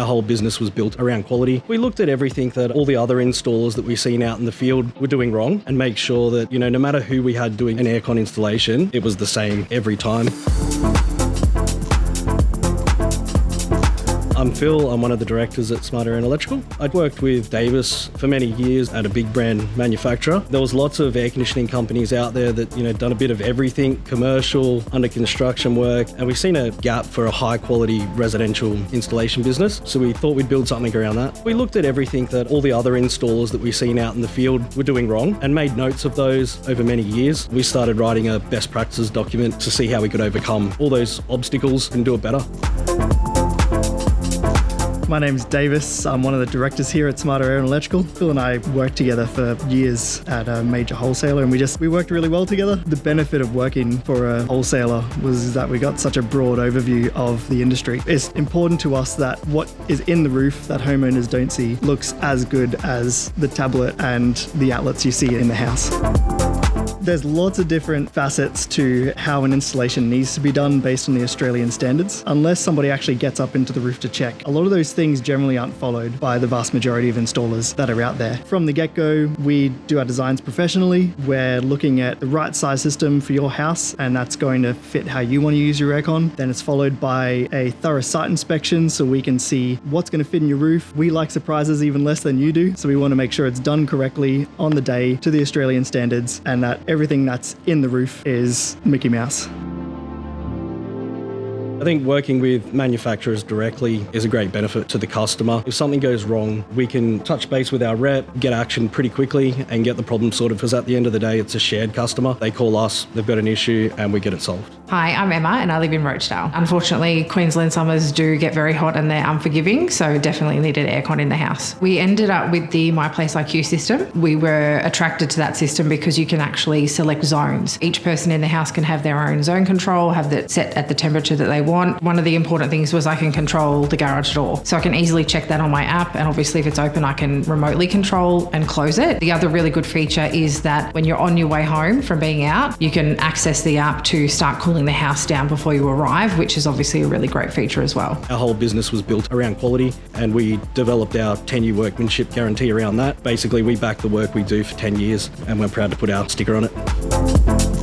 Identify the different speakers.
Speaker 1: Our whole business was built around quality. We looked at everything that all the other installers that we've seen out in the field were doing wrong and make sure that, no matter who we had doing an aircon installation, it was the same every time. I'm Phill, I'm one of the directors at Smart Air and Electrical. I'd worked with Davis for many years at a big brand manufacturer. There was lots of air conditioning companies out there that, done a bit of everything, commercial, under construction work, and we've seen a gap for a high quality residential installation business. So we thought we'd build something around that. We looked at everything that all the other installers that we've seen out in the field were doing wrong and made notes of those over many years. We started writing a best practices document to see how we could overcome all those obstacles and do it better.
Speaker 2: My name's Davis. I'm one of the directors here at Smart Air and Electrical. Phill and I worked together for years at a major wholesaler, and we worked really well together. The benefit of working for a wholesaler was that we got such a broad overview of the industry. It's important to us that what is in the roof that homeowners don't see looks as good as the tablet and the outlets you see in the house. There's lots of different facets to how an installation needs to be done based on the Australian standards. Unless somebody actually gets up into the roof to check, a lot of those things generally aren't followed by the vast majority of installers that are out there. From the get-go, we do our designs professionally. We're looking at the right size system for your house, and that's going to fit how you want to use your aircon. Then it's followed by a thorough site inspection so we can see what's going to fit in your roof. We like surprises even less than you do, so we want to make sure it's done correctly on the day to the Australian standards, and that everything that's in the roof is Mickey Mouse.
Speaker 1: I think working with manufacturers directly is a great benefit to the customer. If something goes wrong, we can touch base with our rep, get action pretty quickly and get the problem sorted, because at the end of the day, it's a shared customer. They call us, they've got an issue, and we get it solved.
Speaker 3: Hi, I'm Emma and I live in Rochdale. Unfortunately, Queensland summers do get very hot and they're unforgiving, so definitely needed aircon in the house. We ended up with the My Place IQ system. We were attracted to that system because you can actually select zones. Each person in the house can have their own zone control, have that set at the temperature that they want. One of the important things was I can control the garage door. So I can easily check that on my app, and obviously if it's open, I can remotely control and close it. The other really good feature is that when you're on your way home from being out, you can access the app to start cooling the house down before you arrive, which is obviously a really great feature as well.
Speaker 1: Our whole business was built around quality, and we developed our 10-year workmanship guarantee around that. Basically, we back the work we do for 10 years, and we're proud to put our sticker on it.